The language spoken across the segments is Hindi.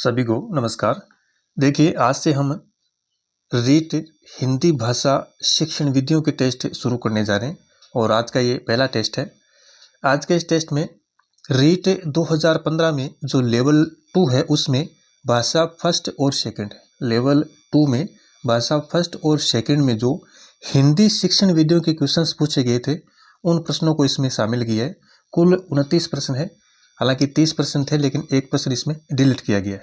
सभी को नमस्कार। देखिए, आज से हम रीट हिंदी भाषा शिक्षण विधियों के टेस्ट शुरू करने जा रहे हैं और आज का ये पहला टेस्ट है। आज के इस टेस्ट में रीट 2015 में जो लेवल 2 है उसमें भाषा फर्स्ट और सेकंड, लेवल 2 में भाषा फर्स्ट और सेकंड में जो हिंदी शिक्षण विधियों के क्वेश्चंस पूछे गए थे उन प्रश्नों को इसमें शामिल किया है। कुल 29 प्रश्न है, हालांकि 30 प्रश्न थे लेकिन एक प्रश्न इसमें डिलीट किया गया है।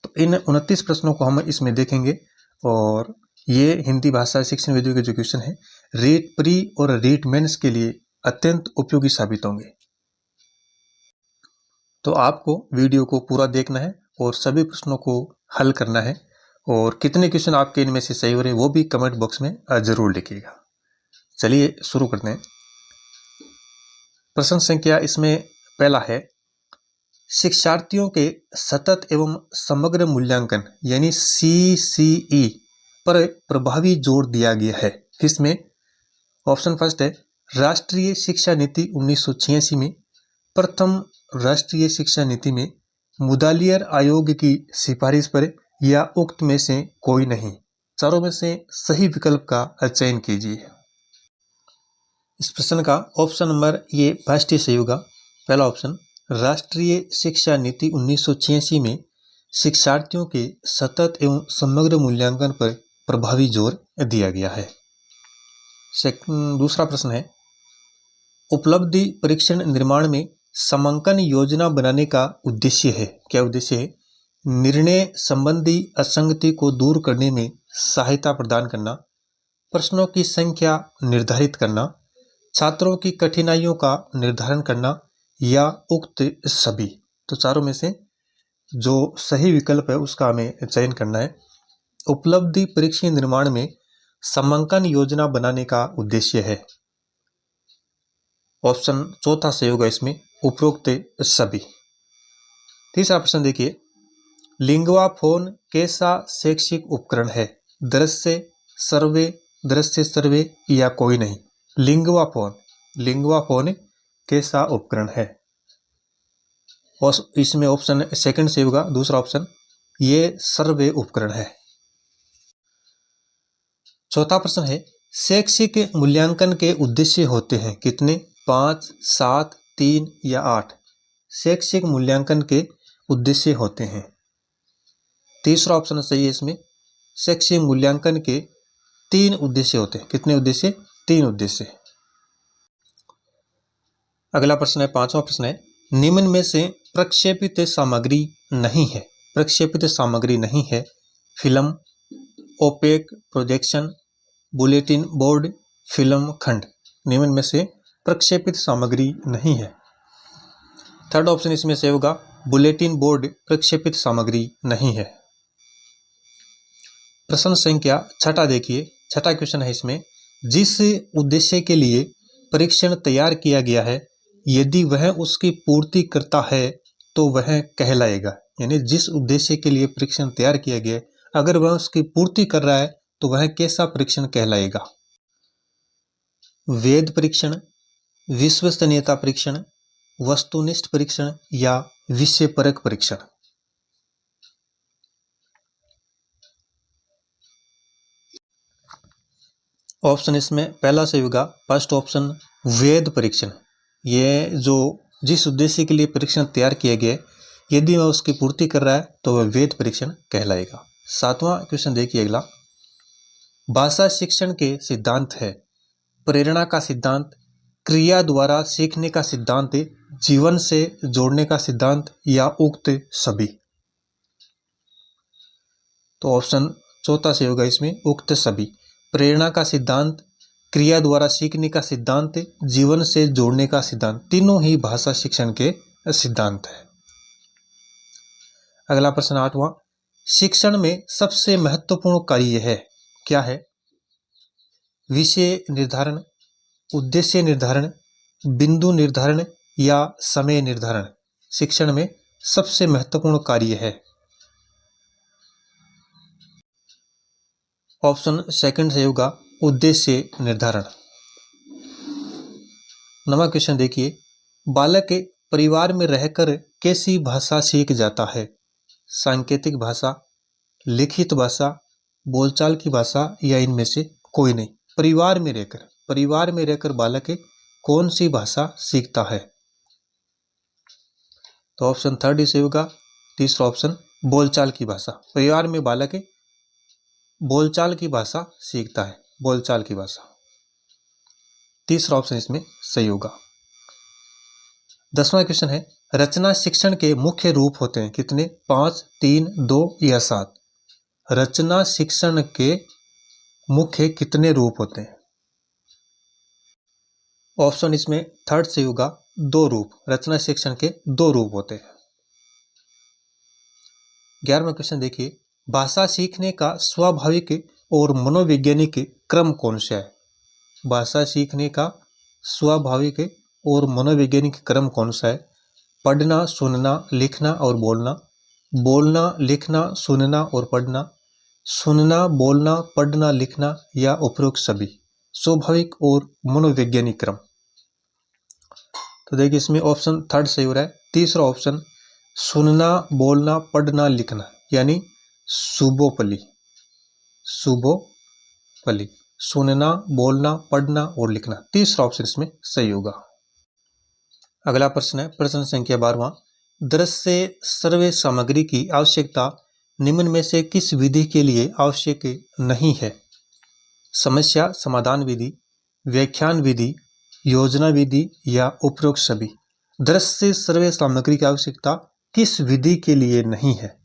तो इन 29 प्रश्नों को हम इसमें देखेंगे और ये हिंदी भाषा शिक्षण विधियों के जो क्वेश्चन है रीट प्री और रीट मेंस के लिए अत्यंत उपयोगी साबित होंगे। तो आपको वीडियो को पूरा देखना है और सभी प्रश्नों को हल करना है और कितने क्वेश्चन आपके इनमें से सही हो रहे हैं वो भी कमेंट बॉक्स में जरूर लिखिएगा। चलिए शुरू करते हैं। प्रश्न संख्या इसमें पहला है, शिक्षार्थियों के सतत एवं समग्र मूल्यांकन यानी CCE पर प्रभावी जोर दिया गया है। किसमें? ऑप्शन फर्स्ट है राष्ट्रीय शिक्षा नीति 1986 में, प्रथम राष्ट्रीय शिक्षा नीति में, मुदालियर आयोग की सिफारिश पर या उक्त में से कोई नहीं। चारों में से सही विकल्प का चयन कीजिए। इस प्रश्न का ऑप्शन नंबर ये फर्स्ट ही सही होगा। पहला ऑप्शन, राष्ट्रीय शिक्षा नीति 1986 में शिक्षार्थियों के सतत एवं समग्र मूल्यांकन पर प्रभावी जोर दिया गया है। दूसरा प्रश्न है, उपलब्धि परीक्षण निर्माण में समांकन योजना बनाने का उद्देश्य है। क्या उद्देश्य है? निर्णय संबंधी असंगति को दूर करने में सहायता प्रदान करना, प्रश्नों की संख्या निर्धारित करना, छात्रों की कठिनाइयों का निर्धारण करना या उक्त सभी। तो चारों में से जो सही विकल्प है उसका हमें चयन करना है। उपलब्धि परीक्षण निर्माण में समांकन योजना बनाने का उद्देश्य है। ऑप्शन चौथा सही होगा इसमें, उपरोक्त सभी। तीसरा प्रश्न देखिए, लिंगवा फोन कैसा शैक्षिक उपकरण है? दृश्य सर्वे या कोई नहीं। लिंगवा फोन कैसा उपकरण है? और इसमें ऑप्शन सेकंड से होगा, दूसरा ऑप्शन, ये सर्वे उपकरण है। चौथा प्रश्न है, शैक्षिक मूल्यांकन के उद्देश्य होते हैं कितने? 5, 7, 3 या 8। शैक्षिक मूल्यांकन के उद्देश्य होते हैं। तीसरा ऑप्शन सही है इसमें, शैक्षिक मूल्यांकन के 3 उद्देश्य होते हैं। कितने उद्देश्य? 3 उद्देश्य। अगला प्रश्न है, पांचवा प्रश्न है, निम्न में से प्रक्षेपित सामग्री नहीं है। प्रक्षेपित सामग्री नहीं है। Film, opaque projection, bulletin board, film खंड। निम्न में से प्रक्षेपित सामग्री नहीं है। थर्ड ऑप्शन इसमें से होगा, बुलेटिन बोर्ड प्रक्षेपित सामग्री नहीं है। प्रश्न संख्या छठा देखिए, छठा क्वेश्चन है इसमें, जिस उद्देश्य के लिए परीक्षण तैयार किया गया है यदि वह उसकी पूर्ति करता है तो वह कहलाएगा। यानी जिस उद्देश्य के लिए परीक्षण तैयार किया गया है अगर वह उसकी पूर्ति कर रहा है तो वह कैसा परीक्षण कहलाएगा? वेद परीक्षण, विश्वसनीयता परीक्षण, वस्तुनिष्ठ परीक्षण या विषयपरक परीक्षण। ऑप्शन इसमें पहला सही होगा, फर्स्ट ऑप्शन, वेद परीक्षण। ये जो जिस उद्देश्य के लिए परीक्षण तैयार किया गया यदि वह उसकी पूर्ति कर रहा है तो वह वेद परीक्षण कहलाएगा। सातवां क्वेश्चन देखिए अगला, भाषा शिक्षण के सिद्धांत है प्रेरणा का सिद्धांत, क्रिया द्वारा सीखने का सिद्धांत, जीवन से जोड़ने का सिद्धांत या उक्त सभी। तो ऑप्शन चौथा से होगा इसमें, उक्त सभी। प्रेरणा का सिद्धांत, क्रिया द्वारा सीखने का सिद्धांत, जीवन से जोड़ने का सिद्धांत, तीनों ही भाषा शिक्षण के सिद्धांत है। अगला प्रश्न आठवां, शिक्षण में सबसे महत्वपूर्ण कार्य है। क्या है? विषय निर्धारण, उद्देश्य निर्धारण, बिंदु निर्धारण या समय निर्धारण। शिक्षण में सबसे महत्वपूर्ण कार्य है। ऑप्शन सेकंड से होगा, उद्देश्य निर्धारण। नवा क्वेश्चन देखिए, बालक परिवार में रहकर कैसी भाषा सीख जाता है? सांकेतिक भाषा, लिखित भाषा, बोलचाल की भाषा या इनमें से कोई नहीं। परिवार में रहकर बालक कौन सी भाषा सीखता है? तो ऑप्शन थर्ड इसे होगा। तीसरा ऑप्शन बोलचाल की भाषा। परिवार में बालक बोलचाल की भाषा सीखता है, बोलचाल की भाषा। तीसरा ऑप्शन इसमें सही होगा। 10वां क्वेश्चन है, रचना शिक्षण के मुख्य रूप होते हैं कितने? 5, 3, 2 या 7? रचना शिक्षण के मुख्य कितने रूप होते हैं? ऑप्शन इसमें थर्ड से होगा 2 रूप। रचना शिक्षण के 2 रूप होते हैं। 11वां क्वेश्चन देखिए, भाषा सीखने का स्वाभाविक और मनोवैज्ञानिक क्रम कौन सा है? भाषा सीखने का स्वाभाविक और मनोवैज्ञानिक क्रम कौन सा है? पढ़ना, सुनना, लिखना और बोलना, बोलना, लिखना, सुनना और पढ़ना, सुनना, बोलना, पढ़ना, लिखना या उपरोक्त सभी? स्वाभाविक और मनोवैज्ञानिक क्रम। तो देखिए इसमें ऑप्शन थर्ड सही हो रहा है। तीसरा ऑप्शन सुनना, बोलना, पढ़ना, लिखना यानी सुबोपली, सुबोपली, सुनना, बोलना, पढ़ना और लिखना। तीसरा ऑप्शन इसमें सही होगा। अगला प्रश्न है प्रश्न संख्या 12वां, दृश्य श्रव्य सामग्री की आवश्यकता निम्न में से किस विधि के लिए आवश्यक नहीं है? समस्या समाधान विधि, व्याख्यान विधि, योजना विधि या उपरोक्त सभी? दृश्य श्रव्य सामग्री की आवश्यकता किस विधि के लिए नहीं है?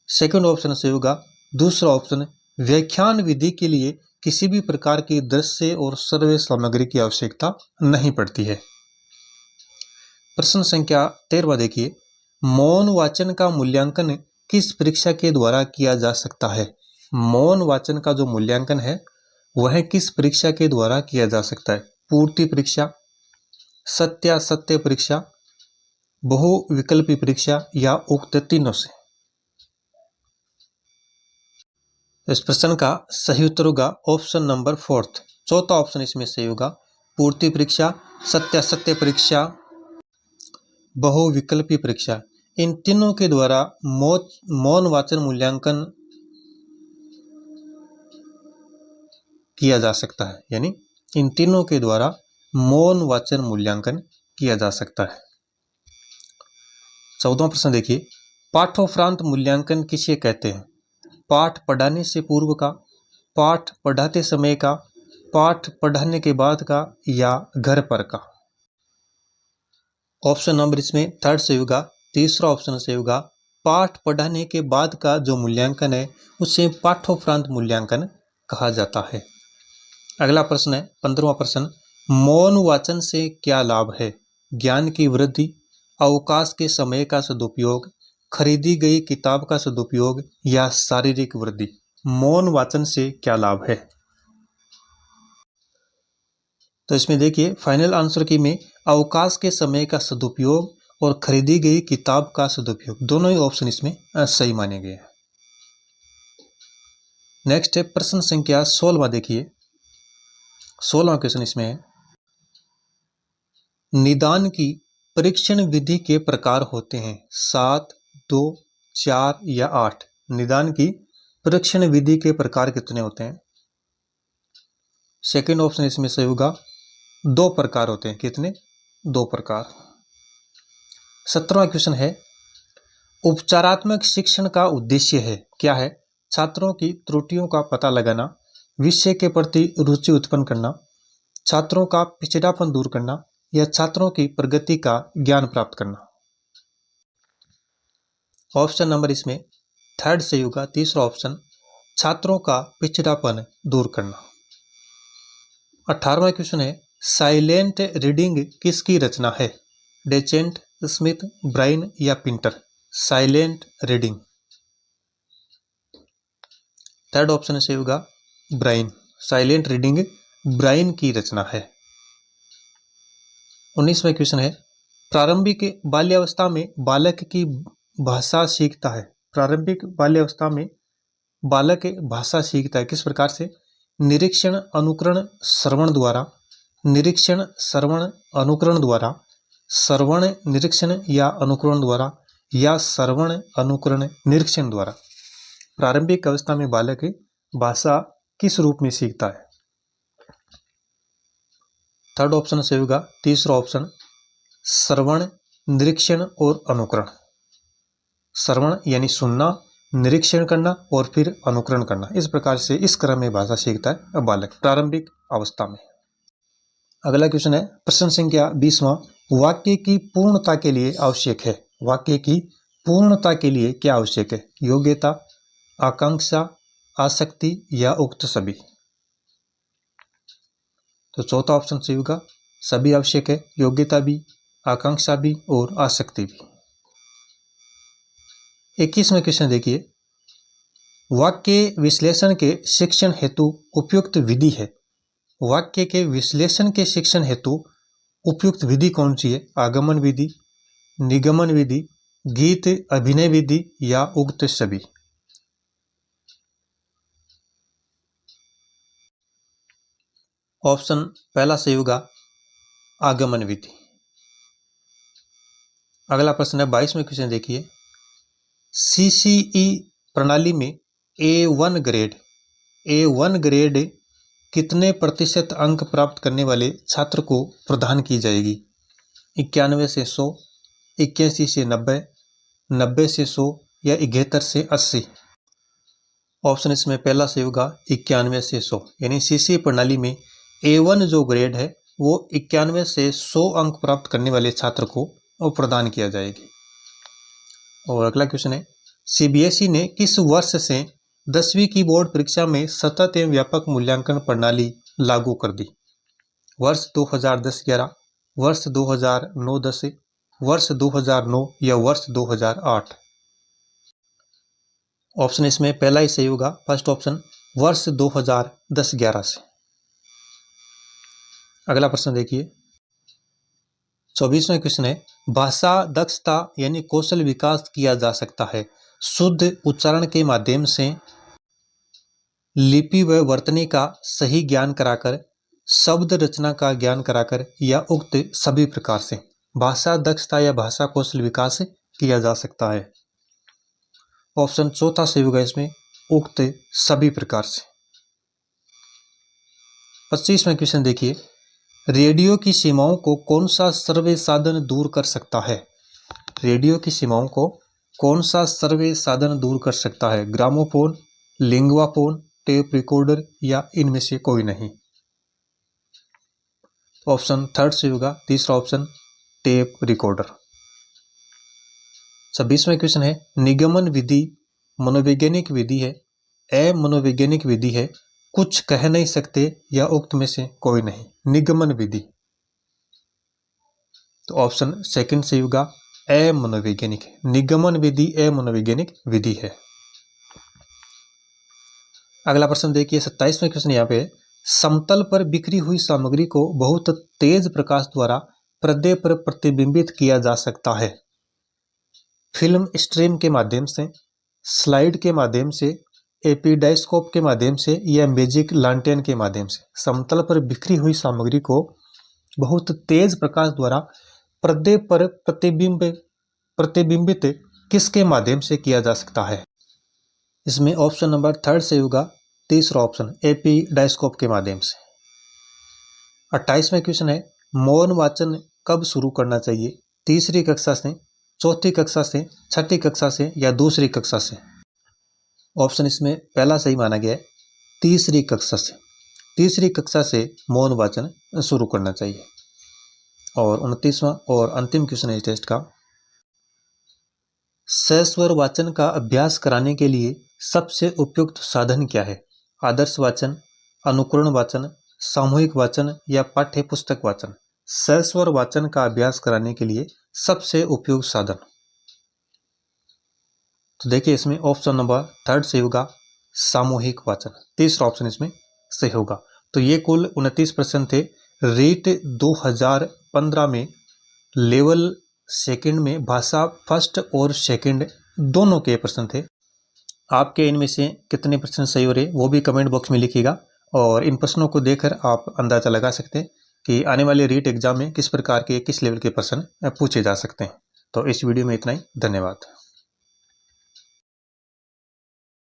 सेकंड ऑप्शन से होगा। दूसरा ऑप्शन व्याख्यान विधि के लिए किसी भी प्रकार की दृश्य और श्रव्य सामग्री की आवश्यकता नहीं पड़ती है। प्रश्न संख्या 13वां देखिए, मौन वाचन का मूल्यांकन किस परीक्षा के द्वारा किया जा सकता है? मौन वाचन का जो मूल्यांकन है वह किस परीक्षा के द्वारा किया जा सकता है? पूर्ति परीक्षा, सत्यासत्य परीक्षा, बहुविकल्पी परीक्षा या उक्त तीनों से? इस प्रश्न का सही उत्तर होगा ऑप्शन नंबर 4। चौथा ऑप्शन इसमें सही होगा। पूर्ति परीक्षा, सत्यासत्य परीक्षा, बहुविकल्पी परीक्षा, इन तीनों के द्वारा मौन वाचन मूल्यांकन किया जा सकता है। यानी इन तीनों के द्वारा मौन वाचन मूल्यांकन किया जा सकता है। 14वां प्रश्न देखिए, पाठोपरांत मूल्यांकन किसे कहते हैं? पाठ पढ़ाने से पूर्व का, पाठ पढ़ाते समय का, पाठ पढ़ाने के बाद का या घर पर का? ऑप्शन नंबर इसमें थर्ड से होगा। तीसरा ऑप्शन से होगा पाठ पढ़ाने के बाद का जो मूल्यांकन है उसे पाठोपरांत मूल्यांकन कहा जाता है। अगला प्रश्न है 15वां प्रश्न, मौन वाचन से क्या लाभ है? ज्ञान की वृद्धि, अवकाश के समय का सदुपयोग, खरीदी गई किताब का सदुपयोग या शारीरिक वृद्धि? मौन वाचन से क्या लाभ है? तो इसमें देखिए फाइनल आंसर की में अवकाश के समय का सदुपयोग और खरीदी गई किताब का सदुपयोग, दोनों ही ऑप्शन इसमें सही माने गए हैं। नेक्स्ट है प्रश्न संख्या 16वां देखिए। 16वां क्वेश्चन इसमें है, निदान की परीक्षण विधि के प्रकार होते हैं 7, 2, 4 या 8? निदान की परीक्षण विधि के प्रकार कितने होते हैं? सेकंड ऑप्शन इसमें सही होगा। 2 प्रकार होते हैं। कितने? 2 प्रकार। 17वां क्वेश्चन है, उपचारात्मक शिक्षण का उद्देश्य है क्या है? छात्रों की त्रुटियों का पता लगाना, विषय के प्रति रुचि उत्पन्न करना, छात्रों का पिछड़ापन दूर करना या छात्रों की प्रगति का ज्ञान प्राप्त करना? ऑप्शन नंबर इसमें थर्ड सही होगा। तीसरा ऑप्शन छात्रों का पिछड़ापन दूर करना। 18वां क्वेश्चन है, साइलेंट रीडिंग किसकी रचना है? डेचेंट, स्मिथ, ब्राइन या Pinter? Silent reading. Third option से होगा ब्राइन। साइलेंट रीडिंग ब्राइन की रचना है। 19वां क्वेश्चन है, प्रारंभिक बाल्यावस्था में बालक की भाषा सीखता है। प्रारंभिक बाल्यावस्था में बालक भाषा सीखता है किस प्रकार से? निरीक्षण, अनुकरण, श्रवण द्वारा, निरीक्षण, श्रवण, अनुकरण द्वारा, श्रवण, निरीक्षण या अनुकरण द्वारा या श्रवण, अनुकरण, निरीक्षण द्वारा। प्रारंभिक अवस्था में बालक भाषा किस रूप में सीखता है? थर्ड ऑप्शन सही होगा। तीसरा ऑप्शन श्रवण, निरीक्षण और अनुकरण। श्रवण यानी सुनना, निरीक्षण करना और फिर अनुकरण करना। इस प्रकार से इस क्रम में भाषा सीखता है बालक प्रारंभिक अवस्था में। अगला क्वेश्चन है प्रश्न संख्या 20वां। वाक्य की पूर्णता के लिए आवश्यक है। वाक्य की पूर्णता के लिए क्या आवश्यक है? योग्यता, आकांक्षा, आसक्ति या उक्त सभी। तो चौथा ऑप्शन सही होगा। सभी आवश्यक है, योग्यता भी, आकांक्षा भी और आसक्ति भी। 21वां क्वेश्चन देखिए। वाक्य विश्लेषण के शिक्षण हेतु उपयुक्त विधि है। वाक्य के विश्लेषण के शिक्षण हेतु उपयुक्त विधि कौन सी है? आगमन विधि, निगमन विधि, गीत अभिनय विधि या उक्त सभी। ऑप्शन पहला सही होगा, आगमन विधि। अगला प्रश्न है 22वां क्वेश्चन देखिए। सीसीई प्रणाली में ए1 ग्रेड कितने प्रतिशत अंक प्राप्त करने वाले छात्र को प्रदान की जाएगी? 91 से 100, 81 से 90, 90 से 100 या 71 से 80। ऑप्शन इसमें पहला सही होगा, 91 से 100। यानी सीसीई प्रणाली में ए1 जो ग्रेड है वो 91 से 100 अंक प्राप्त करने वाले छात्र को वो प्रदान किया जाएगी। और अगला क्वेश्चन है, सीबीएसई ने किस वर्ष से 10वीं की बोर्ड परीक्षा में सतत एवं व्यापक मूल्यांकन प्रणाली लागू कर दी? वर्ष 2010-11, वर्ष 2009-10, वर्ष 2009 या वर्ष 2008। ऑप्शन इसमें पहला ही सही होगा, फर्स्ट ऑप्शन, वर्ष 2010-11 से। अगला प्रश्न देखिए 24वां क्वेश्चन है, भाषा दक्षता यानी कौशल विकास किया जा सकता है शुद्ध उच्चारण के माध्यम से, लिपि व वर्तनी का सही ज्ञान कराकर, शब्द रचना का ज्ञान कराकर या उक्त सभी प्रकार से। भाषा दक्षता या भाषा कौशल विकास किया जा सकता है। ऑप्शन चौथा सही होगा इसमें, उक्त सभी प्रकार से। 25वां क्वेश्चन देखिए, रेडियो की सीमाओं को कौन सा सर्वे साधन दूर कर सकता है? रेडियो की सीमाओं को कौन सा सर्वे साधन दूर कर सकता है? ग्रामोफोन, लिंगवाफोन, टेप रिकॉर्डर या इनमें से कोई नहीं। ऑप्शन थर्ड से होगा, तीसरा ऑप्शन टेप रिकॉर्डर। 26वां क्वेश्चन है, निगमन विधि मनोवैज्ञानिक विधि है, अमनोवैज्ञानिक विधि है, कुछ कह नहीं सकते या उक्त में से कोई नहीं। निगमन विधि, तो ऑप्शन सेकंड से होगा, अमनोवैज्ञानिक। निगमन विधि अमनोवैज्ञानिक विधि है। अगला प्रश्न देखिए 27वां क्वेश्चन यहाँ पे, समतल पर बिखरी हुई सामग्री को बहुत तेज प्रकाश द्वारा पर्दे पर प्रतिबिंबित किया जा सकता है। फिल्म स्ट्रीम के माध्यम से, स्लाइड के माध्यम से, एपिडाइस्कोप के माध्यम से या मैजिक लांटेन के माध्यम से। समतल पर बिखरी हुई सामग्री को बहुत तेज प्रकाश द्वारा पर्दे पर प्रतिबिंबित किसके माध्यम से किया जा सकता है? इसमें ऑप्शन नंबर थर्ड से होगा, तीसरा ऑप्शन एपिडाइस्कोप के माध्यम से। 28वां क्वेश्चन है, मौन वाचन कब शुरू करना चाहिए? तीसरी कक्षा से, चौथी कक्षा से, छठी कक्षा से या दूसरी कक्षा से? ऑप्शन इसमें पहला सही माना गया है, तीसरी कक्षा से। तीसरी कक्षा से मौन वाचन शुरू करना चाहिए। और 29वां और अंतिम क्वेश्चन है इस टेस्ट का, सस्वर वाचन का अभ्यास कराने के लिए सबसे उपयुक्त साधन क्या है? आदर्श वाचन, अनुकरण वाचन, सामूहिक वाचन या पाठ्य पुस्तक वाचन? सस्वर वाचन का अभ्यास कराने के लिए सबसे उपयुक्त साधन, तो देखिए इसमें ऑप्शन नंबर थर्ड सही होगा, सामूहिक वाचन। तीसरा ऑप्शन इसमें सही होगा। तो ये कुल 29 प्रश्न थे। रीट 2015 में लेवल सेकंड में भाषा फर्स्ट और सेकंड दोनों के प्रश्न थे। आपके इनमें से कितने प्रश्न सही हो रहे वो भी कमेंट बॉक्स में लिखिएगा, और इन प्रश्नों को देखकर आप अंदाजा लगा सकते हैं कि आने वाले रीट एग्जाम में किस प्रकार के, किस लेवल के प्रश्न पूछे जा सकते हैं। तो इस वीडियो में इतना ही। धन्यवाद।